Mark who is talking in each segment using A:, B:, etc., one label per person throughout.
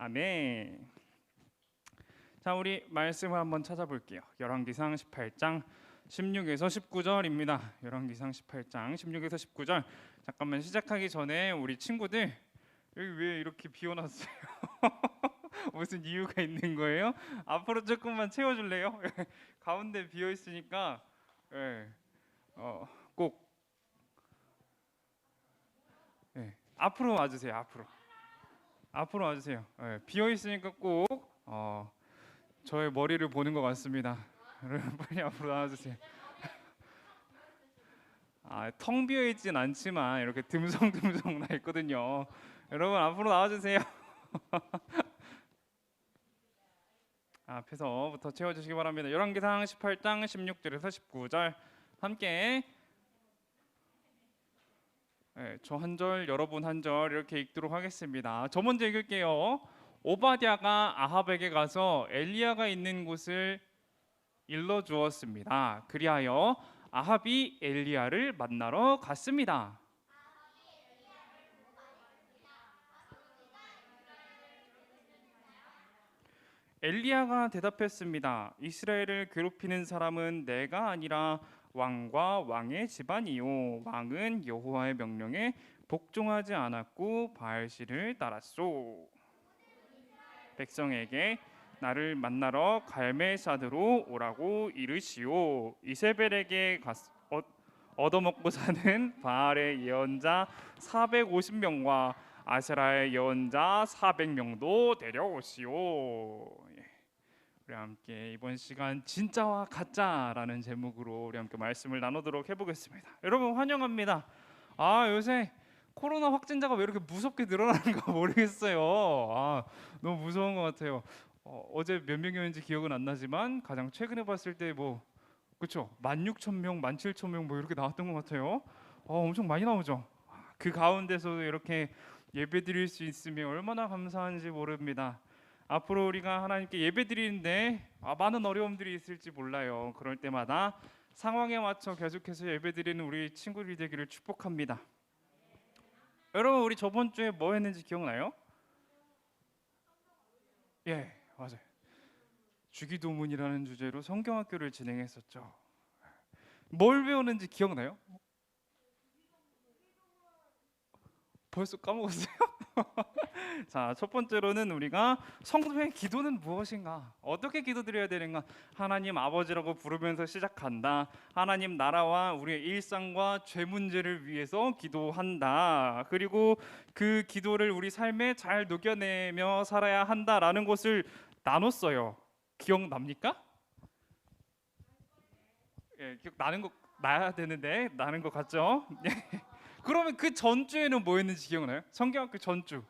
A: 아멘. 자, 우리 말씀을 한번 찾아볼게요. 열왕기상 18장 16에서 19절입니다. 열왕기상 18장 16에서 19절. 잠깐만 시작하기 전에 우리 친구들 여기 왜 이렇게 비워놨어요? 무슨 이유가 있는 거예요? 앞으로 조금만 채워줄래요? 가운데 비어 있으니까 예, 꼭 앞으로 와주세요. 앞으로 와주세요. 비어 있으니까 꼭 저의 머리를 보는 것 같습니다. 여러분 빨리 앞으로 나와주세요. 텅 비어 있진 않지만 이렇게 듬성듬성 나 있거든요. 여러분 앞으로 나와주세요. 앞에서부터 채워주시기 바랍니다. 열왕기상 18장 16절에서 19절 함께 저 한 절, 여러분 한 절 이렇게 읽도록 하겠습니다. 저 먼저 읽을게요. 오바댜가 아합에게 가서 엘리야가 있는 곳을 일러 주었습니다. 그리하여 아합이 엘리야를 만나러 갔습니다. 엘리야가 대답했습니다. 이스라엘을 괴롭히는 사람은 내가 아니라 왕과 왕의 집안이요, 왕은 여호와의 명령에 복종하지 않았고 바알신을 따랐소. 백성에게 나를 만나러 갈멜사드로 오라고 이르시오. 이세벨에게 얻어먹고 사는 바알의 예언자 450명과 아세라의 예언자 400명도 데려오시오. 우리 함께 이번 시간 진짜와 가짜라는 제목으로 우리 함께 말씀을 나누도록 해보겠습니다. 여러분 환영합니다. 요새 코로나 확진자가 왜 이렇게 무섭게 늘어나는가 모르겠어요. 너무 무서운 것 같아요. 어제 몇 명이었는지 기억은 안 나지만 가장 최근에 봤을 때 그렇죠? 16,000명, 17,000명 이렇게 나왔던 것 같아요. 엄청 많이 나오죠. 그 가운데서도 이렇게 예배드릴 수 있으면 얼마나 감사한지 모릅니다. 앞으로 우리가 하나님께 예배드리는데 많은 어려움들이 있을지 몰라요. 그럴 때마다 상황에 맞춰 계속해서 예배드리는 우리 친구들이 되기를 축복합니다. 여러분 우리 저번 주에 뭐 했는지 기억나요? 예, 맞아요. 주기도문이라는 주제로 성경학교를 진행했었죠. 뭘 배웠는지 기억나요? 벌써 까먹었어요? 자, 첫 번째로는 우리가 성도의 기도는 무엇인가? 어떻게 기도드려야 되는가? 하나님 아버지라고 부르면서 시작한다. 하나님 나라와 우리의 일상과 죄 문제를 위해서 기도한다. 그리고 그 기도를 우리 삶에 잘 녹여내며 살아야 한다라는 것을 나눴어요. 기억납니까? 기억나는 거 나야 되는데 나는 것 같죠? 그러면 그 전주에는 뭐 했는지 기억나요? 성경학교 전주.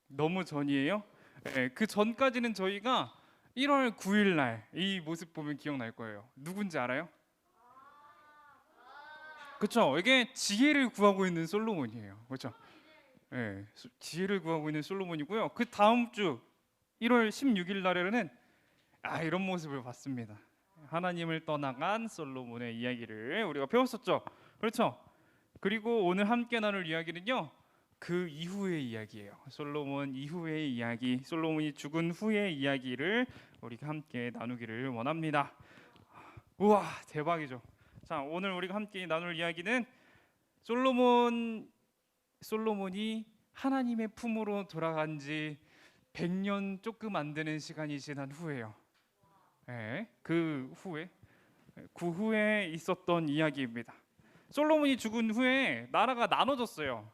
A: 너무 전이에요? 그 전까지는 저희가 1월 9일 날 이 모습 보면 기억날 거예요. 누군지 알아요? 그렇죠? 이게 지혜를 구하고 있는 솔로몬이에요. 그렇죠? 지혜를 구하고 있는 솔로몬이고요. 그 다음 주 1월 16일 날에는 이런 모습을 봤습니다. 하나님을 떠나간 솔로몬의 이야기를 우리가 배웠었죠. 그렇죠? 그리고 오늘 함께 나눌 이야기는요. 그 이후의 이야기예요. 솔로몬 이후의 이야기, 솔로몬이 죽은 후의 이야기를 우리가 함께 나누기를 원합니다. 우와, 대박이죠. 자, 오늘 우리가 함께 나눌 이야기는 솔로몬이 하나님의 품으로 돌아간 지 100년 조금 안 되는 시간이 지난 후예요. 그 후에 있었던 이야기입니다. 솔로몬이 죽은 후에 나라가 나눠졌어요.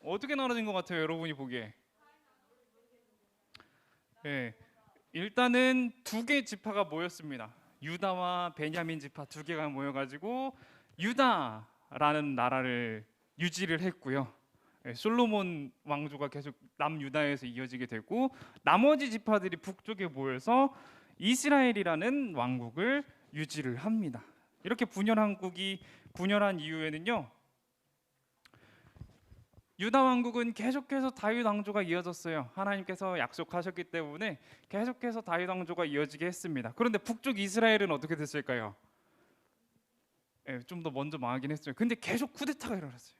A: 어떻게 나눠진 것 같아요, 여러분이 보기에? 일단은 두 개 지파가 모였습니다. 유다와 베냐민 지파 두 개가 모여가지고 유다라는 나라를 유지를 했고요. 솔로몬 왕조가 계속 남유다에서 이어지게 되고 나머지 지파들이 북쪽에 모여서 이스라엘이라는 왕국을 유지를 합니다. 이렇게 분열한 이후에는요. 유다 왕국은 계속해서 다윗 왕조가 이어졌어요. 하나님께서 약속하셨기 때문에 계속해서 다윗 왕조가 이어지게 했습니다. 그런데 북쪽 이스라엘은 어떻게 됐을까요? 좀 더 먼저 망하긴 했어요. 근데 계속 쿠데타가 일어났어요.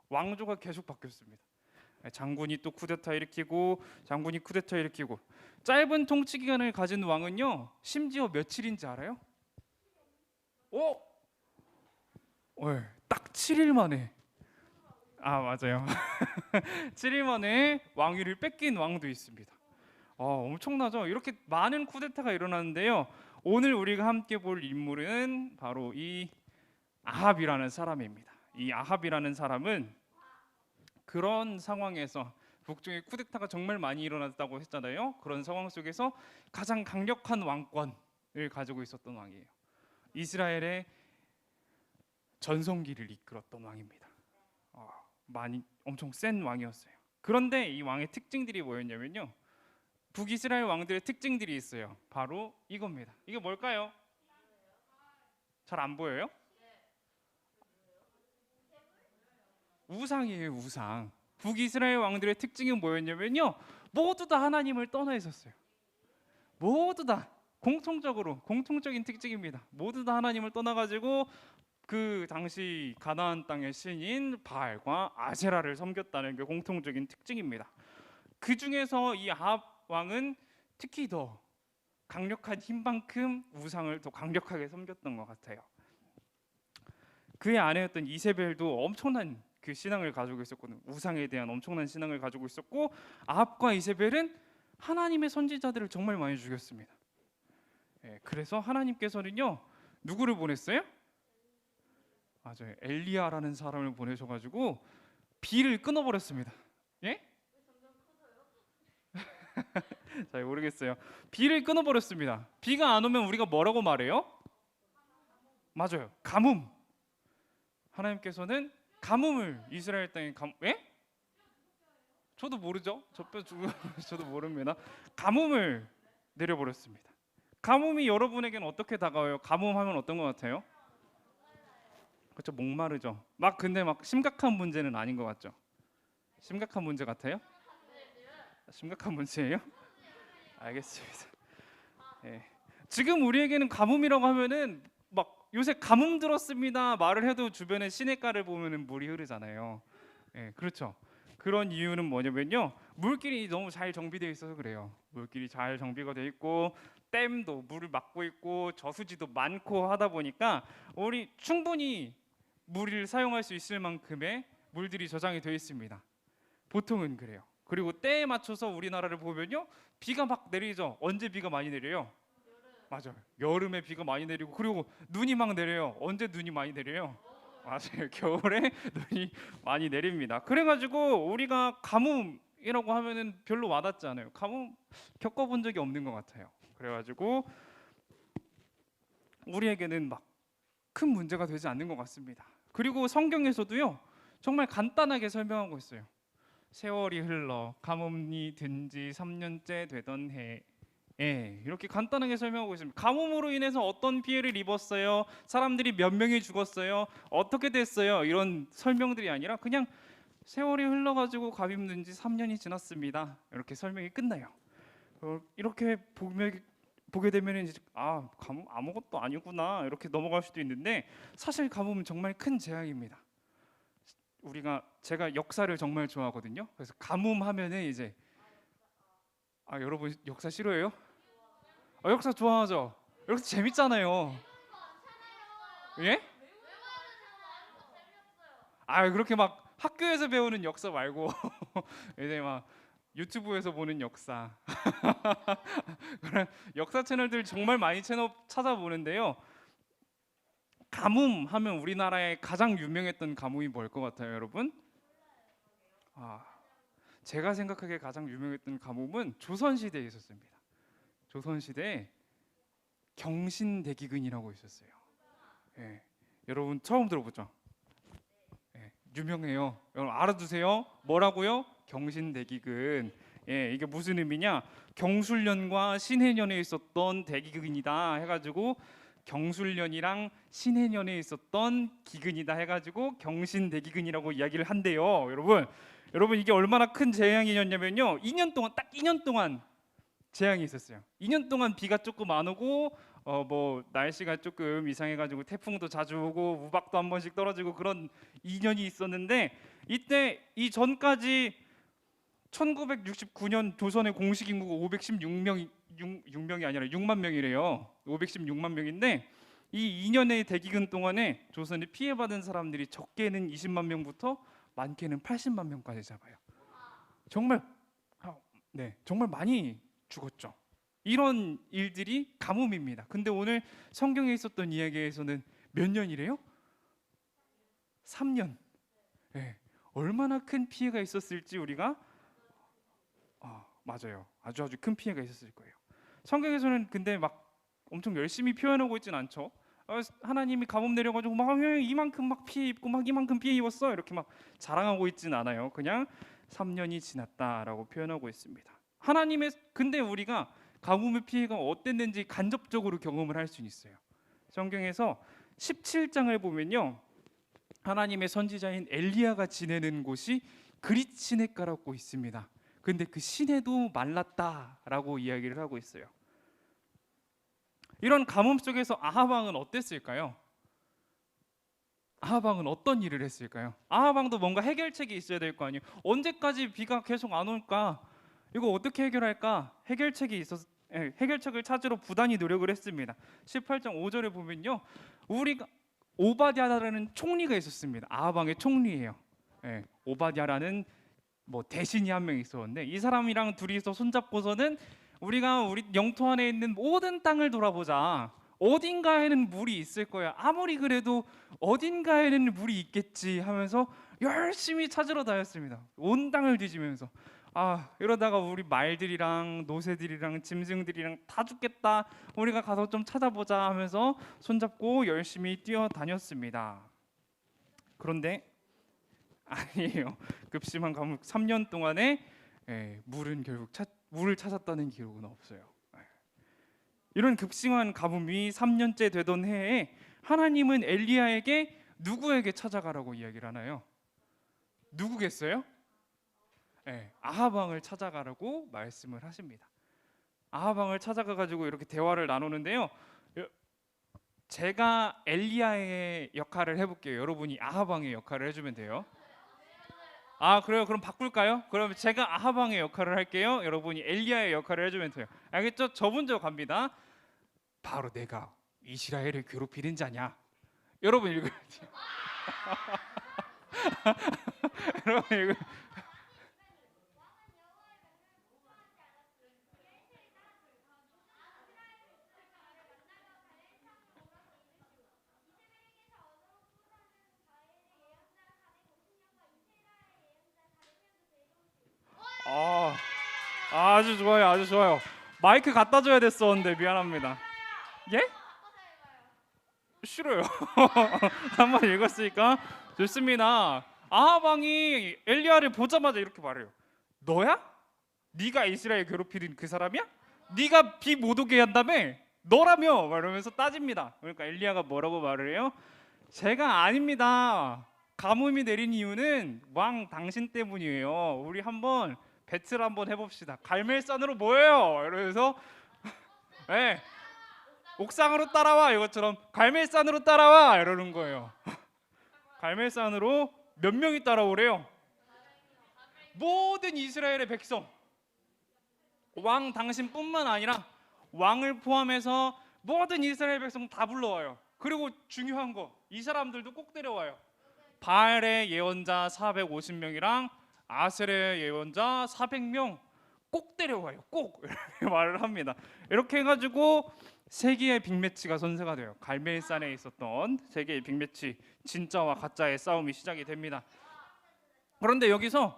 A: 왕조가 계속 바뀌었습니다. 장군이 또 쿠데타 일으키고 장군이 쿠데타 일으키고 짧은 통치 기간을 가진 왕은요 심지어 며칠인지 알아요? 오! 딱 7일 만에 맞아요. 7일 만에 왕위를 뺏긴 왕도 있습니다. 엄청나죠? 이렇게 많은 쿠데타가 일어나는데요. 오늘 우리가 함께 볼 인물은 바로 이 아합이라는 사람입니다. 이 아합이라는 사람은 그런 상황에서 북쪽에 쿠데타가 정말 많이 일어났다고 했잖아요. 그런 상황 속에서 가장 강력한 왕권을 가지고 있었던 왕이에요. 이스라엘의 전성기를 이끌었던 왕입니다. 많이 엄청 센 왕이었어요. 그런데 이 왕의 특징들이 뭐였냐면요. 북이스라엘 왕들의 특징들이 있어요. 바로 이겁니다. 이게 뭘까요? 잘 안 보여요? 우상이에요, 우상. 북이스라엘 왕들의 특징이 뭐였냐면요. 모두 다 하나님을 떠나 있었어요. 모두 다 공통적인 특징입니다. 모두 다 하나님을 떠나가지고 그 당시 가나안 땅의 신인 바알과 아세라를 섬겼다는 게 공통적인 특징입니다. 그 중에서 이 아합 왕은 특히 더 강력한 힘만큼 우상을 더 강력하게 섬겼던 것 같아요. 그의 아내였던 이세벨도 엄청난 그 신앙을 가지고 있었거든요. 우상에 대한 엄청난 신앙을 가지고 있었고 아합과 이세벨은 하나님의 선지자들을 정말 많이 죽였습니다. 그래서 하나님께서는요 누구를 보냈어요? 맞아요. 엘리야라는 사람을 보내셔가지고 비를 끊어버렸습니다. 예? 잘 모르겠어요. 비를 끊어버렸습니다. 비가 안 오면 우리가 뭐라고 말해요? 맞아요. 가뭄. 하나님께서는 가뭄을 이스라엘 땅에 예? 저도 모르죠. 저도 모릅니다. 가뭄을 내려버렸습니다. 가뭄이 여러분에게는 어떻게 다가와요? 가뭄하면 어떤 것 같아요? 그렇죠. 목마르죠. 근데 심각한 문제는 아닌 것 같죠. 심각한 문제 같아요? 심각한 문제예요? 알겠습니다. 지금 우리에게는 가뭄이라고 하면은 요새 가뭄 들었습니다 말을 해도 주변에 시냇가를 보면은 물이 흐르잖아요. 그렇죠. 그런 이유는 뭐냐면요. 물길이 너무 잘 정비되어 있어서 그래요. 물길이 잘 정비가 되어 있고 댐도 물을 막고 있고 저수지도 많고 하다 보니까 우리 충분히 물을 사용할 수 있을 만큼의 물들이 저장이 되어 있습니다. 보통은 그래요. 그리고 때에 맞춰서 우리나라를 보면요. 비가 막 내리죠. 언제 비가 많이 내려요? 맞아요. 여름에 비가 많이 내리고 그리고 눈이 막 내려요. 언제 눈이 많이 내려요? 맞아요. 겨울에 눈이 많이 내립니다. 그래가지고 우리가 가뭄이라고 하면은 별로 와닿지 않아요. 가뭄 겪어본 적이 없는 것 같아요. 그래가지고 우리에게는 큰 문제가 되지 않는 것 같습니다. 그리고 성경에서도요 정말 간단하게 설명하고 있어요. 세월이 흘러 가뭄이 든 지 3년째 되던 해에 이렇게 간단하게 설명하고 있습니다. 가뭄으로 인해서 어떤 피해를 입었어요? 사람들이 몇 명이 죽었어요? 어떻게 됐어요? 이런 설명들이 아니라 그냥 세월이 흘러가지고 가뭄 든 지 3년이 지났습니다. 이렇게 설명이 끝나요. 이렇게 보게 되면 이제 가뭄 아무것도 아니구나 이렇게 넘어갈 수도 있는데 사실 가뭄은 정말 큰 재앙입니다. 제가 역사를 정말 좋아하거든요. 그래서 가뭄 하면은 이제 여러분 역사 싫어해요? 역사 좋아하죠. 역사 재밌잖아요. 예? 그렇게 학교에서 배우는 역사 말고 이제 유튜브에서 보는 역사. 그런 역사 채널들 정말 많이 찾아보는데요. 가뭄 하면 우리나라에 가장 유명했던 가뭄이 뭘 것 같아요, 여러분? 제가 생각하기에 가장 유명했던 가뭄은 조선시대에 있었습니다. 조선시대에 경신대기근이라고 있었어요. 여러분 처음 들어보죠? 유명해요. 여러분 알아두세요. 뭐라고요? 경신대기근. 이게 무슨 의미냐? 경술련과 신해년에 있었던 대기근이다 해가지고 경술련이랑 신해년에 있었던 기근이다 해가지고 경신대기근이라고 이야기를 한대요. 여러분 이게 얼마나 큰 재앙이었냐면요. 2년 동안 딱 2년 동안 재앙이 있었어요. 2년 동안 비가 조금 안 오고 날씨가 조금 이상해가지고 태풍도 자주 오고 우박도 한 번씩 떨어지고 그런 2년이 있었는데 이때 이전까지 1969년 조선의 공식 인구가 516명이 아니라 6만 명이래요. 516만 명인데 이 2년의 대기근 동안에 조선이 피해받은 사람들이 적게는 20만 명부터 많게는 80만 명까지 잡아요. 정말 정말 많이 죽었죠. 이런 일들이 가뭄입니다. 근데 오늘 성경에 있었던 이야기에서는 몇 년이래요? 3년. 네. 얼마나 큰 피해가 있었을지 우리가 맞아요. 아주 큰 피해가 있었을 거예요. 성경에서는 근데 막 엄청 열심히 표현하고 있진 않죠. 하나님이 가뭄 내려가지고 막 이만큼 막 피해 입고 막 이만큼 피해 입었어 이렇게 막 자랑하고 있진 않아요. 그냥 3년이 지났다라고 표현하고 있습니다. 근데 우리가 가뭄의 피해가 어땠는지 간접적으로 경험을 할 수 있어요. 성경에서 17장을 보면요, 하나님의 선지자인 엘리야가 지내는 곳이 그릿 시냇가라고 있습니다. 근데 그 시내도 말랐다라고 이야기를 하고 있어요. 이런 가뭄 속에서 아합 왕은 어땠을까요? 아합 왕은 어떤 일을 했을까요? 아합 왕도 뭔가 해결책이 있어야 될 거 아니에요. 언제까지 비가 계속 안 올까? 이거 어떻게 해결할까? 해결책을 찾으러 부단히 노력을 했습니다. 18장 5절에 보면요, 우리가 오바댜라는 총리가 있었습니다. 아합 왕의 총리예요. 오바댜라는 대신이 한 명 있었는데 이 사람이랑 둘이서 손잡고서는 우리가 우리 영토 안에 있는 모든 땅을 돌아보자. 어딘가에는 물이 있을 거야. 아무리 그래도 어딘가에는 물이 있겠지 하면서 열심히 찾으러 다녔습니다. 온 땅을 뒤지면서 이러다가 우리 말들이랑 노새들이랑 짐승들이랑 다 죽겠다. 우리가 가서 좀 찾아보자 하면서 손잡고 열심히 뛰어다녔습니다. 그런데 아니에요. 급심한 가뭄 3년 동안에 물은 결국 물을 찾았다는 기록은 없어요. 이런 급심한 가뭄이 3년째 되던 해에 하나님은 엘리야에게 누구에게 찾아가라고 이야기를 하나요? 누구겠어요? 아합 왕을 찾아가라고 말씀을 하십니다. 아합 왕을 찾아가 가지고 이렇게 대화를 나누는데요. 제가 엘리야의 역할을 해볼게요. 여러분이 아합 왕의 역할을 해주면 돼요. 그래요? 그럼 바꿀까요? 그럼 제가 아합 왕의 역할을 할게요. 여러분이 엘리야의 역할을 해주면 돼요. 알겠죠? 저 먼저 갑니다. 바로 내가 이스라엘을 괴롭히는 자냐? 여러분 읽어요. 여러분 읽어요. 아주 좋아요, 아주 좋아요. 마이크 갖다 줘야 됐었는데 미안합니다. 예? 싫어요. 한번 읽었으니까 좋습니다. 아합 왕이 엘리야를 보자마자 이렇게 말해요. 너야? 네가 이스라엘 괴롭히는 그 사람이야? 네가 비 못 오게 한다며? 너라며? 이러면서 따집니다. 그러니까 엘리야가 뭐라고 말을 해요? 제가 아닙니다. 가뭄이 내린 이유는 왕 당신 때문이에요. 우리 한번 배틀 한번 해봅시다. 갈멜산으로 모여요. 이러면서 옥상으로 따라와, 이것처럼 갈멜산으로 따라와 이러는 거예요. 갈멜산으로 몇 명이 따라오래요? 모든 이스라엘의 백성, 왕 당신뿐만 아니라 왕을 포함해서 모든 이스라엘 백성 다 불러와요. 그리고 중요한 거, 이 사람들도 꼭 데려와요. 바알의 예언자 450명이랑 아셀의 예언자 400명 꼭 데려와요. 꼭 이렇게 말을 합니다. 이렇게 해가지고 세계의 빅매치가 선세가 돼요. 갈멜산에 있었던 세계의 빅매치, 진짜와 가짜의 싸움이 시작이 됩니다. 그런데 여기서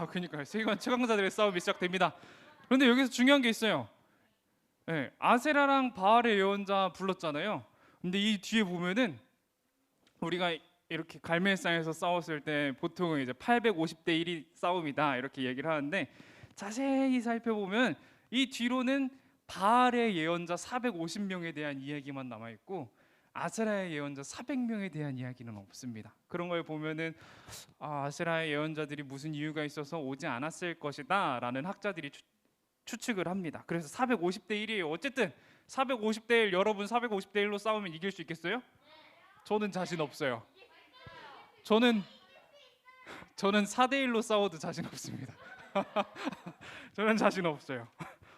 A: 그러니까요, 세계관 최강자들의 싸움이 시작됩니다. 그런데 여기서 중요한 게 있어요. 아세라랑 바알의 예언자 불렀잖아요. 근데 이 뒤에 보면은 우리가 이렇게 갈멜산에서 싸웠을 때 보통은 이제 850대 1이 싸움이다 이렇게 얘기를 하는데, 자세히 살펴보면 이 뒤로는 바알의 예언자 450명에 대한 이야기만 남아 있고 아세라의 예언자 400명에 대한 이야기는 없습니다. 그런 걸 보면은 아세라의 예언자들이 무슨 이유가 있어서 오지 않았을 것이다라는 학자들이 추측을 합니다. 그래서 450대 1이에요. 어쨌든 450대 1, 여러분 450대 1로 싸우면 이길 수 있겠어요? 저는 자신 없어요. 저는 4대1로 싸워도 자신 없습니다. 저는 자신 없어요.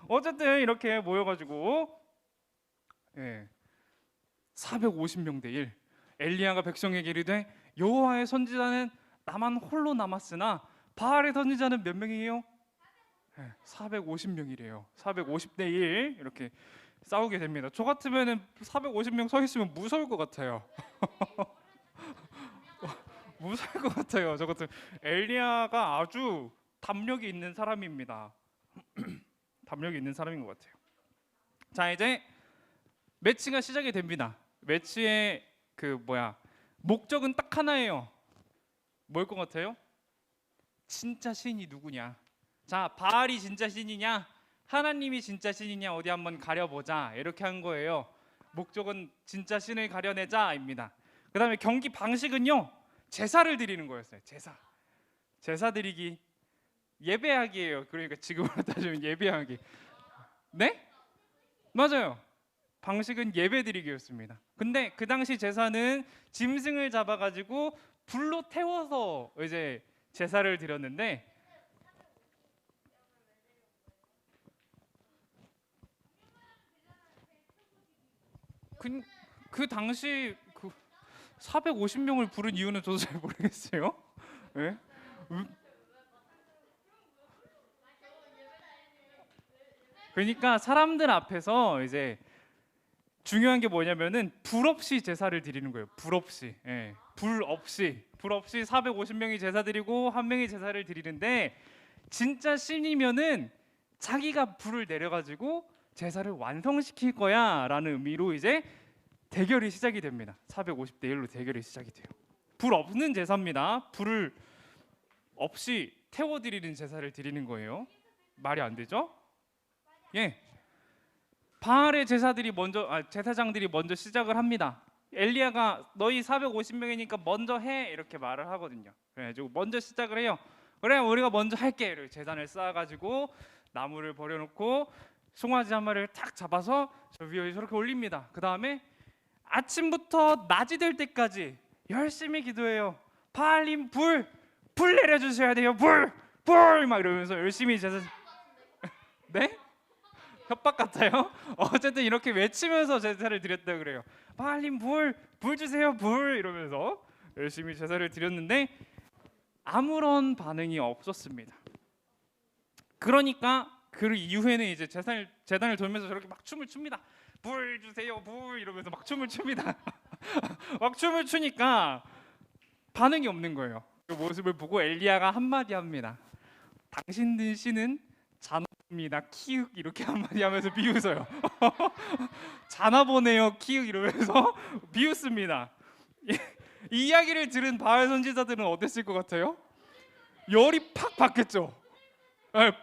A: 어쨌든 이렇게 모여가지고 450명 대 1. 엘리야가 백성에게 이르되 여호와의 선지자는 나만 홀로 남았으나 바알의 선지자는 몇 명이에요? 450명이래요. 450대 1 이렇게 싸우게 됩니다. 저 같으면은 450명 서 있으면 무서울 것 같아요. 무서울 것 같아요. 저 같은 엘리야가 아주 담력이 있는 사람입니다. 담력이 있는 사람인 것 같아요. 자, 이제 매치가 시작이 됩니다. 매치의 목적은 딱 하나예요. 뭘 것 같아요? 진짜 신이 누구냐? 자, 바알이 진짜 신이냐? 하나님이 진짜 신이냐? 어디 한번 가려보자. 이렇게 한 거예요. 목적은 진짜 신을 가려내자입니다. 그 다음에 경기 방식은요, 제사를 드리는 거였어요. 제사 드리기, 예배하기예요. 그러니까 지금으로 따지면 예배하기. 네? 맞아요. 방식은 예배 드리기였습니다. 근데 그 당시 제사는 짐승을 잡아가지고 불로 태워서 이제 제사를 드렸는데, 그 당시 450명을 부른 이유는 저도 잘 모르겠어요. 네? 그러니까 사람들 앞에서 이제 중요한 게 뭐냐면은 불 없이 제사를 드리는 거예요. 불 없이. 불 없이 450명이 제사 드리고 한 명이 제사를 드리는데, 진짜 신이면은 자기가 불을 내려가지고 제사를 완성시킬 거야라는 의미로 이제 대결이 시작이 됩니다. 450대 1로 대결이 시작이 돼요. 불 없는 제사입니다. 불을 없이 태워드리는 제사를 드리는 거예요. 말이 안 되죠? 바알의 제사장들이 먼저 시작을 합니다. 엘리야가 너희 450명이니까 먼저 해 이렇게 말을 하거든요. 그래가지고 먼저 시작을 해요. 그래, 우리가 먼저 할게. 이렇게 제단을 쌓아가지고 나무를 버려놓고 송아지 한 마리를 탁 잡아서 저 위에 저렇게 올립니다. 그 다음에 아침부터 낮이 될 때까지 열심히 기도해요. 바알님 불 내려주셔야 돼요. 불 막 이러면서 열심히 제사. 네? 협박 같아요? 어쨌든 이렇게 외치면서 제사를 드렸다 그래요. 바알님 불 주세요. 불 이러면서 열심히 제사를 드렸는데 아무런 반응이 없었습니다. 그러니까 그 이후에는 이제 제단을 돌면서 저렇게 막 춤을 춥니다. 불 주세요. 불 이러면서 막 춤을 춥니다. 막 춤을 추니까 반응이 없는 거예요. 그 모습을 보고 엘리야가 한마디 합니다. 당신들 신은 잔나봅니다. 키읔 이렇게 한마디 하면서 비웃어요. 자나보네요. 키읔 이러면서 비웃습니다. 이 이야기를 들은 바알 선지자들은 어땠을 것 같아요? 열이 팍 받겠죠.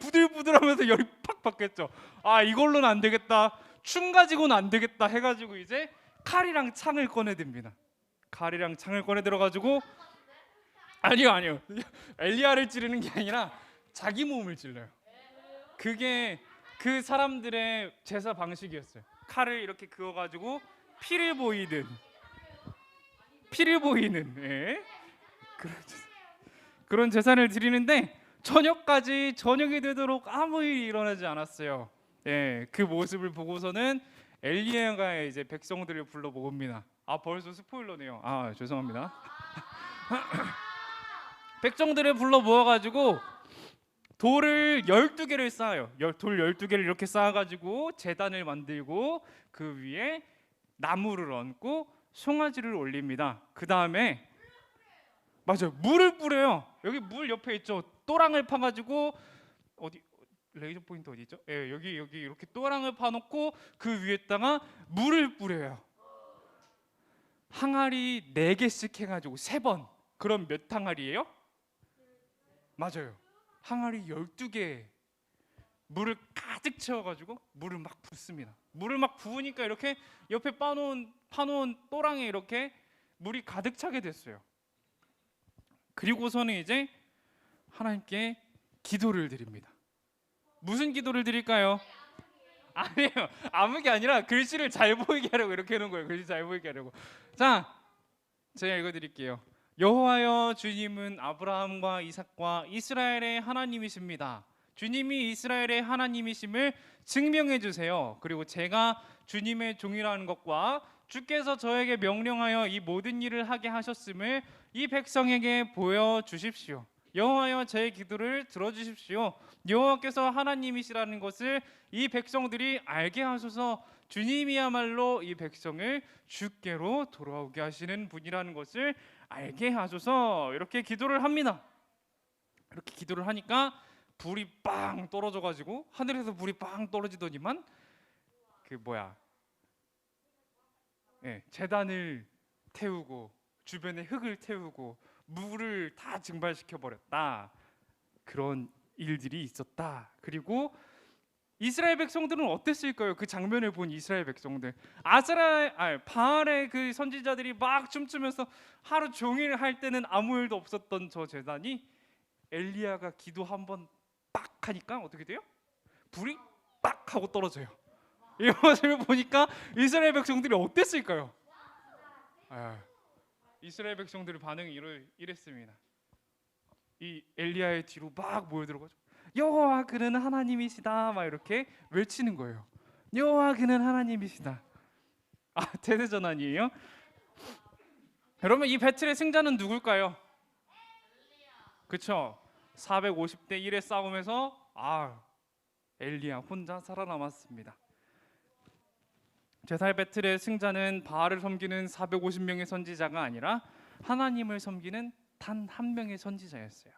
A: 부들부들하면서 열이 팍 받겠죠. 아, 이걸로는 안 되겠다. 춤 가지고는 안 되겠다 해가지고 이제 칼이랑 창을 꺼내듭니다. 칼이랑 창을 꺼내 들어가지고 아니요. 엘리야를 찌르는 게 아니라 자기 몸을 찔러요. 그게 그 사람들의 제사 방식이었어요. 칼을 이렇게 그어가지고 피를 보이는 그런 제사를 드리는데 저녁이 되도록 아무 일이 일어나지 않았어요. 그 모습을 보고서는 엘리야가 이제 백성들을 불러 모읍니다. 벌써 스포일러네요. 죄송합니다. 백성들을 불러 모아가지고 돌을 12개를 쌓아요. 돌 12개를 이렇게 쌓아가지고 제단을 만들고 그 위에 나무를 얹고 송아지를 올립니다. 그 다음에 물을 뿌려요. 여기 물 옆에 있죠. 또랑을 파가지고 레이저 포인트 어디 있죠? 여기 이렇게 또랑을 파놓고 그 위에다가 물을 뿌려요. 항아리 4개씩 해가지고 3번. 그럼 몇 항아리예요? 맞아요. 항아리 12개 물을 가득 채워가지고 물을 막 붓습니다. 물을 막 부으니까 이렇게 옆에 파놓은 또랑에 이렇게 물이 가득 차게 됐어요. 그리고서는 이제 하나님께 기도를 드립니다. 무슨 기도를 드릴까요? 아니에요. 아무게 아니라 글씨를 잘 보이게 하려고 이렇게 해놓은 거예요. 글씨 잘 보이게 하려고. 자, 제가 읽어드릴게요. 여호와여 주님은 아브라함과 이삭과 이스라엘의 하나님이십니다. 주님이 이스라엘의 하나님이심을 증명해 주세요. 그리고 제가 주님의 종이라는 것과 주께서 저에게 명령하여 이 모든 일을 하게 하셨음을 이 백성에게 보여주십시오. 여호와여 제 기도를 들어주십시오. 여호와께서 하나님이시라는 것을 이 백성들이 알게 하소서. 주님이야말로 이 백성을 주께로 돌아오게 하시는 분이라는 것을 알게 하소서. 이렇게 기도를 합니다. 이렇게 기도를 하니까 불이 빵 떨어져가지고 하늘에서 불이 빵 떨어지더니만 제단을 태우고 주변에 흙을 태우고 물을 다 증발시켜 버렸다. 그런 일들이 있었다. 그리고 이스라엘 백성들은 어땠을까요? 그 장면을 본 이스라엘 백성들, 바알의 그 선지자들이 막 춤추면서 하루 종일 할 때는 아무 일도 없었던 저 제단이 엘리야가 기도 한번 빡 하니까 어떻게 돼요? 불이 빡 하고 떨어져요. 이것을 보니까 이스라엘 백성들이 어땠을까요? 이스라엘 백성들의 반응이 이랬습니다. 이 엘리야의 뒤로 막 모여들어가지고 여호와 그는 하나님이시다 막 이렇게 외치는 거예요. 여호와 그는 하나님이시다. 대대전환이에요? 그러면 이 배틀의 승자는 누굴까요? 그렇죠. 450대 1의 싸움에서 엘리야 혼자 살아남았습니다. 제살 배틀의 승자는 바알을 섬기는 450명의 선지자가 아니라 하나님을 섬기는 단 한 명의 선지자였어요.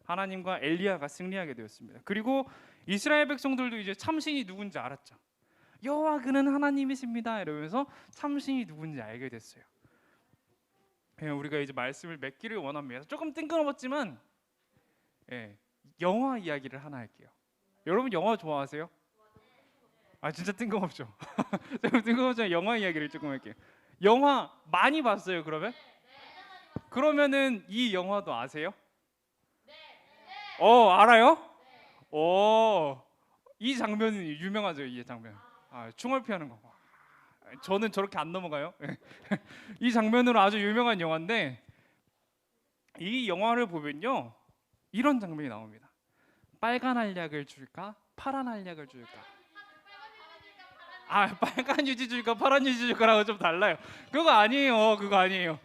A: 하나님과 엘리야가 승리하게 되었습니다. 그리고 이스라엘 백성들도 이제 참신이 누군지 알았죠. 여호와 그는 하나님이십니다 이러면서 참신이 누군지 알게 됐어요. 우리가 이제 말씀을 맺기를 원합니다. 조금 뜬금없지만 영화 이야기를 하나 할게요. 여러분 영화 좋아하세요? 진짜 뜬금없죠. 뜬금없지만 영화 이야기를 조금 할게요. 영화 많이 봤어요 그러면? 그러면은 이 영화도 아세요? 알아요? 이 장면이 유명하죠. 이 장면. 총알 피하는 거. 저는 저렇게 안 넘어가요. 이 장면으로 아주 유명한 영화인데 이 영화를 보면요 이런 장면이 나옵니다. 빨간 알약을 줄까? 파란 알약을 줄까? 빨간 유지 줄까? 파란 유지 줄까라고 좀 달라요. 그거 아니에요.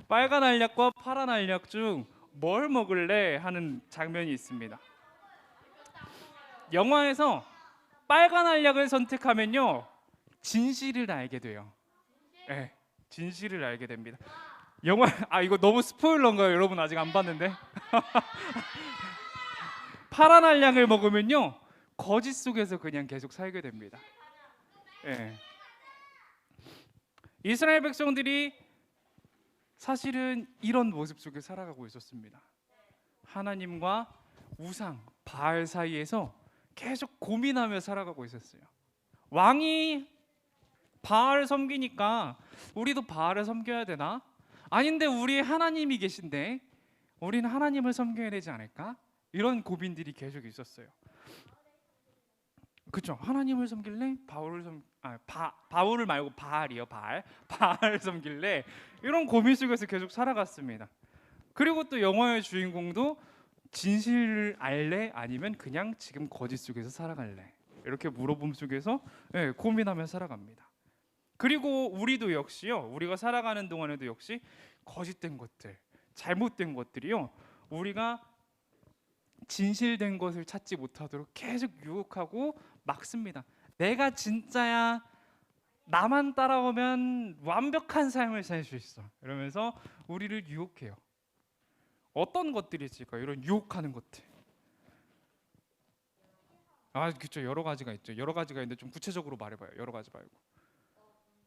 A: 빨간 알약과 파란 알약 중 뭘 먹을래 하는 장면이 있습니다. 영화에서 빨간 알약을 선택하면요 진실을 알게 돼요. 진실을 알게 됩니다. 영화 이거 너무 스포일러인가요? 여러분 아직 안 봤는데. 파란 알약을 먹으면요 거짓 속에서 그냥 계속 살게 됩니다. 이스라엘 백성들이 사실은 이런 모습 속에 살아가고 있었습니다. 하나님과 우상 바알 사이에서 계속 고민하며 살아가고 있었어요. 왕이 바알을 섬기니까 우리도 바알을 섬겨야 되나? 아닌데 우리 하나님이 계신데 우리는 하나님을 섬겨야 되지 않을까? 이런 고민들이 계속 있었어요. 그렇죠. 하나님을 섬길래 바울을 말고 바알이요. 바알을 섬길래 이런 고민 속에서 계속 살아갔습니다. 그리고 또 영화의 주인공도 진실을 알래 아니면 그냥 지금 거짓 속에서 살아갈래 이렇게 물어봄 속에서 고민하며 살아갑니다. 그리고 우리도 역시요 우리가 살아가는 동안에도 역시 거짓된 것들 잘못된 것들이요 우리가 진실된 것을 찾지 못하도록 계속 유혹하고 막습니다. 내가 진짜야 나만 따라오면 완벽한 삶을 살 수 있어 이러면서 우리를 유혹해요. 어떤 것들이 있을까요? 이런 유혹하는 것들. 그렇죠. 여러 가지가 있죠. 여러 가지가 있는데 좀 구체적으로 말해봐요. 여러 가지 말고.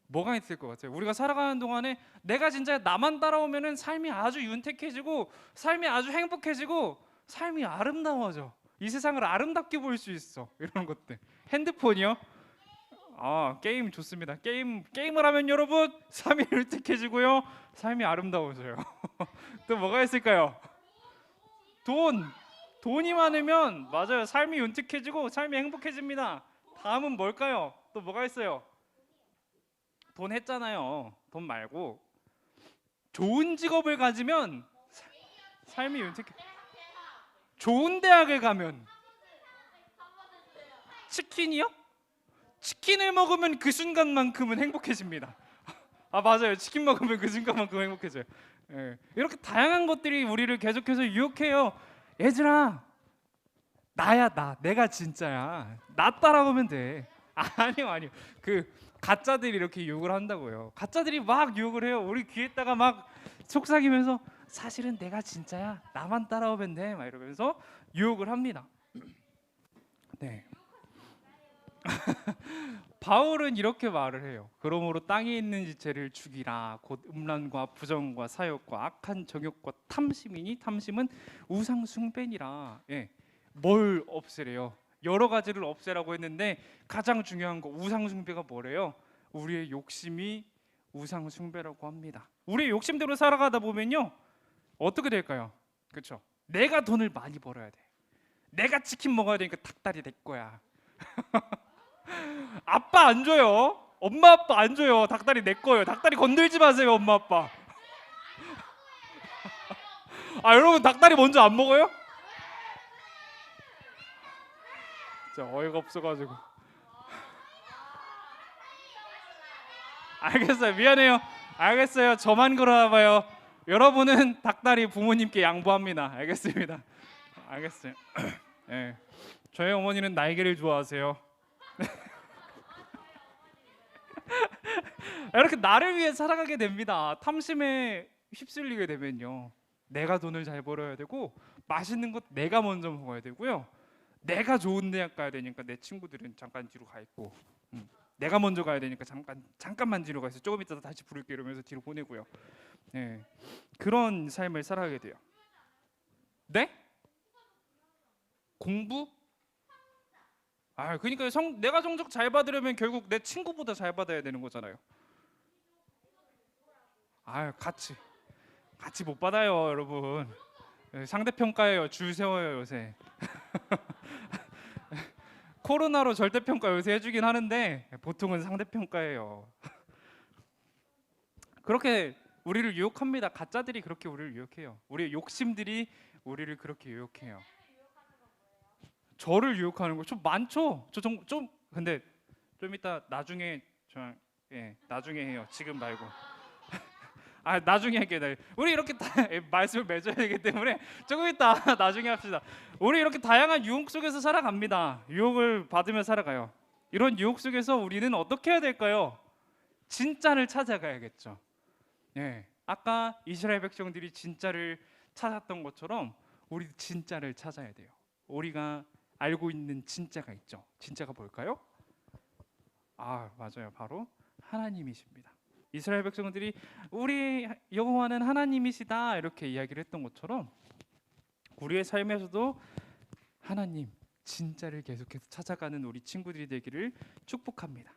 A: 뭐가 있을 것 같아요? 우리가 살아가는 동안에 내가 진짜 나만 따라오면은 삶이 아주 윤택해지고 삶이 아주 행복해지고 삶이 아름다워져. 이 세상을 아름답게 볼 수 있어. 이런 것들. 핸드폰이요? 게임 좋습니다. 게임을 하면 여러분 삶이 윤택해지고요. 삶이 아름다워져요. 또 뭐가 있을까요? 돈이 많으면 맞아요. 삶이 윤택해지고 삶이 행복해집니다. 다음은 뭘까요? 또 뭐가 있어요? 돈 했잖아요. 돈 말고 좋은 직업을 가지면 삶이 윤택해. 좋은 대학을 가면 치킨이요? 치킨을 먹으면 그 순간만큼은 행복해집니다. 아 맞아요. 치킨 먹으면 그 순간만큼 행복해져요. 예. 이렇게 다양한 것들이 우리를 계속해서 유혹해요. 얘들아, 나야 나. 내가 진짜야. 나 따라오면 돼. 아니요. 그 가짜들이 이렇게 유혹을 한다고요. 가짜들이 막 유혹을 해요. 우리 귀에다가 막 속삭이면서 사실은 내가 진짜야. 나만 따라오면 돼. 막 이러면서 유혹을 합니다. 네. 바울은 이렇게 말을 해요. 그러므로 땅에 있는 지체를 죽이라. 곧 음란과 부정과 사욕과 악한 정욕과 탐심이니 탐심은 우상 숭배니라. 예. 뭘 없애래요? 여러 가지를 없애라고 했는데 가장 중요한 거 우상 숭배가 뭐래요? 우리의 욕심이 우상 숭배라고 합니다. 우리의 욕심대로 살아가다 보면요 어떻게 될까요? 그렇죠? 내가 돈을 많이 벌어야 돼. 내가 치킨 먹어야 되니까 닭다리 내 거야. 아빠 안 줘요. 엄마 아빠 안 줘요. 닭다리 내 거예요. 닭다리 건들지 마세요, 엄마 아빠. 아 여러분 닭다리 먼저 안 먹어요? 진짜 어이가 없어가지고. 알겠어요. 미안해요. 알겠어요. 저만 그러나 봐요. 여러분은 닭다리 부모님께 양보합니다. 알겠습니다. 알겠어요. 네. 저희 어머니는 날개를 좋아하세요. 이렇게 나를 위해 살아가게 됩니다. 탐심에 휩쓸리게 되면요 내가 돈을 잘 벌어야 되고 맛있는 것 내가 먼저 먹어야 되고요 내가 좋은 대학 가야 되니까 내 친구들은 잠깐 뒤로 가 있고 내가 먼저 가야 되니까 잠깐만 뒤로 가 있어. 조금 이따 다시 부를게 이러면서 뒤로 보내고요. 네. 그런 삶을 살아가게 돼요. 네? 공부? 아, 그러니까 내가 성적 잘 받으려면 결국 내 친구보다 잘 받아야 되는 거잖아요. 아, 같이 못 받아요, 여러분. 상대평가예요. 줄 세워요 요새. 코로나로 절대평가 요새 해주긴 하는데 보통은 상대평가예요. 그렇게 우리를 유혹합니다. 가짜들이 그렇게 우리를 유혹해요. 우리의 욕심들이 우리를 그렇게 유혹해요. 저를 유혹하는 거 좀 많죠. 좀 근데 좀 이따 나중에 나중에 해요. 지금 말고. 아 나중에 할게요. 우리 이렇게 말씀을 맺어야 되기 때문에 조금 이따 나중에 합시다. 우리 이렇게 다양한 유혹 속에서 살아갑니다. 유혹을 받으며 살아가요. 이런 유혹 속에서 우리는 어떻게 해야 될까요? 진짜를 찾아가야겠죠. 예, 아까 이스라엘 백성들이 진짜를 찾았던 것처럼 우리 진짜를 찾아야 돼요. 우리가 알고 있는 진짜가 있죠. 진짜가 뭘까요? 아 맞아요. 바로 하나님이십니다. 이스라엘 백성들이 우리 여호와는 하나님이시다 이렇게 이야기를 했던 것처럼 우리의 삶에서도 하나님 진짜를 계속해서 찾아가는 우리 친구들이 되기를 축복합니다.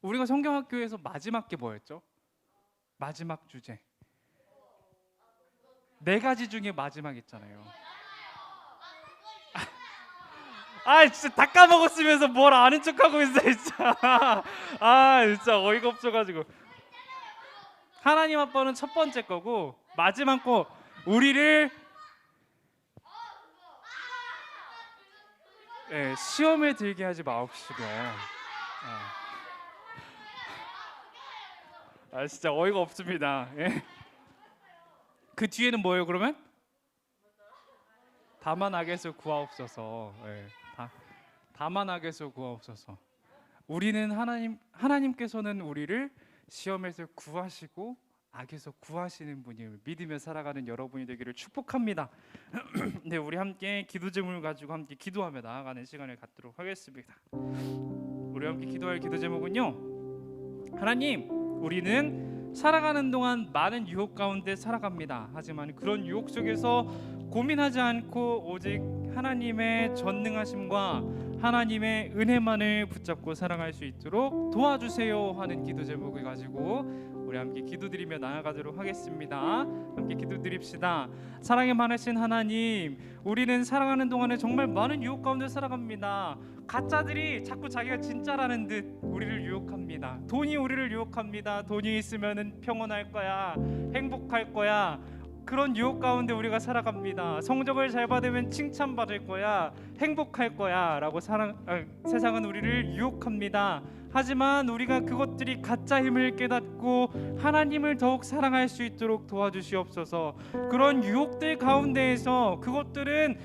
A: 우리가 성경학교에서 마지막 게 뭐였죠? 마지막 주제 네 가지 중에 마지막 있잖아요. 아 진짜 다 까먹었으면서 뭘 아는 척하고 있어 진짜. 아 진짜 어이가 없어가지고. 하나님 아빠는 첫 번째 거고 마지막 거 우리를 시험에 들게 하지 마옵시며. 아 진짜 어이가 없습니다. 그 뒤에는 뭐예요 그러면? 다만 악에서 구하옵소서. 다만 악에서 구하옵소서. 우리는 하나님께서는 우리를 시험에서 구하시고 악에서 구하시는 분임을 믿으며 살아가는 여러분이 되기를 축복합니다. 네, 우리 함께 기도 제목을 가지고 함께 기도하며 나아가는 시간을 갖도록 하겠습니다. 우리 함께 기도할 기도 제목은요. 하나님, 우리는 살아가는 동안 많은 유혹 가운데 살아갑니다. 하지만 그런 유혹 속에서 고민하지 않고 오직 하나님의 전능하심과 하나님의 은혜만을 붙잡고 살아갈 수 있도록 도와주세요 하는 기도 제목을 가지고 우리 함께 기도드리며 나아가도록 하겠습니다. 함께 기도드립시다. 사랑에 많으신 하나님, 우리는 살아가는 동안에 정말 많은 유혹 가운데 살아갑니다. 가짜들이 자꾸 자기가 진짜라는 듯 우리를 유혹합니다. 있습니다. 돈이 우리를 유혹합니다. 돈이 있으면은 평온할 거야, 행복할 거야. 그런 유혹 가운데 우리가 살아갑니다. 성적을 잘 받으면 칭찬받을 거야, 행복할 거야 라고 세상은 우리를 유혹합니다. 하지만 우리가 그것들이 가짜 힘을 깨닫고 하나님을 더욱 사랑할 수 있도록 도와주시옵소서. 그런 유혹들 가운데에서 그것들은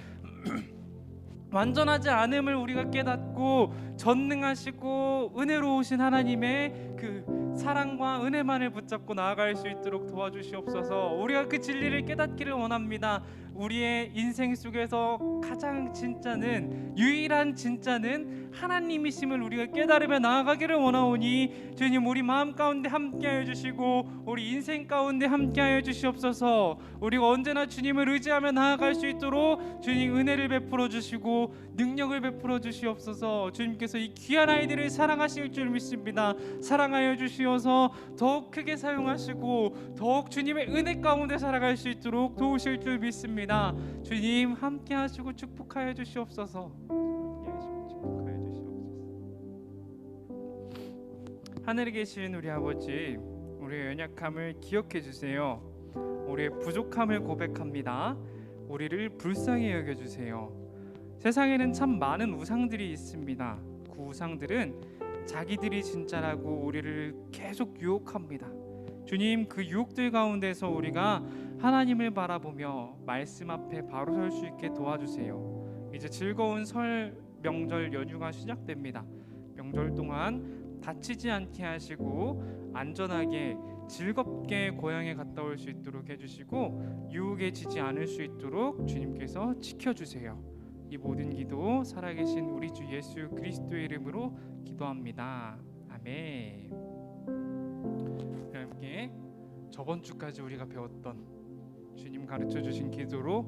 A: 완전하지 않음을 우리가 깨닫고 전능하시고 은혜로우신 하나님의 그 사랑과 은혜만을 붙잡고 나아갈 수 있도록 도와주시옵소서. 우리가 그 진리를 깨닫기를 원합니다. 우리의 인생 속에서 가장 진짜는, 유일한 진짜는 하나님이심을 우리가 깨달으며 나아가기를 원하오니 주님, 우리 마음 가운데 함께하여 주시고 우리 인생 가운데 함께하여 주시옵소서. 우리가 언제나 주님을 의지하며 나아갈 수 있도록 주님 은혜를 베풀어 주시고 능력을 베풀어 주시옵소서. 주님께서 이 귀한 아이들을 사랑하실 줄 믿습니다. 사랑하여 주시어서 더욱 크게 사용하시고 더욱 주님의 은혜 가운데 살아갈 수 있도록 도우실 줄 믿습니다. 주님 함께 하시고 축복하여 주시옵소서. 하늘에 계신 우리 아버지, 우리의 연약함을 기억해 주세요. 우리의 부족함을 고백합니다. 우리를 불쌍히 여겨 주세요. 세상에는 참 많은 우상들이 있습니다. 그 우상들은 자기들이 진짜라고 우리를 계속 유혹합니다. 주님, 그 유혹들 가운데서 우리가 하나님을 바라보며 말씀 앞에 바로 설 수 있게 도와주세요. 이제 즐거운 설 명절 연휴가 시작됩니다. 명절 동안 다치지 않게 하시고 안전하게 즐겁게 고향에 갔다 올 수 있도록 해주시고 유혹에 지지 않을 수 있도록 주님께서 지켜주세요. 이 모든 기도 살아계신 우리 주 예수 그리스도의 이름으로 기도합니다. 아멘. 함께 저번 주까지 우리가 배웠던 주님 가르쳐 주신 기도로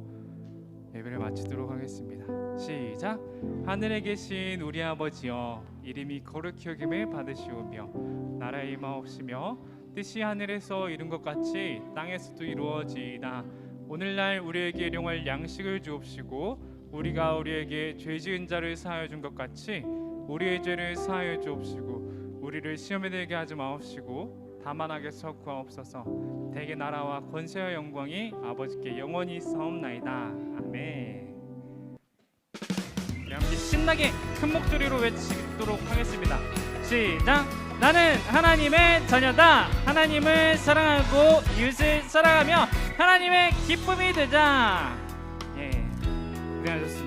A: 예배를 마치도록 하겠습니다. 시작. 하늘에 계신 우리 아버지여, 이름이 거룩히 여김을 받으시오며 나라의 임하옵시며 뜻이 하늘에서 이룬 것 같이 땅에서도 이루어지이다. 오늘날 우리에게 일용할 양식을 주옵시고 우리가 우리에게 죄 지은 자를 사하여 준 것 같이 우리의 죄를 사하여 주옵시고 우리를 시험에 들게 하지 마옵시고 다만 악에서 구하옵소서. 대개 나라와 권세와 영광이 아버지께 영원히 있사옵나이다. 아멘. 우리 함께 신나게 큰 목소리로 외치도록 하겠습니다. 시작. 나는 하나님의 자녀다. 하나님을 사랑하고 이웃을 사랑하며 하나님의 기쁨이 되자. 예, 고생하셨습니다.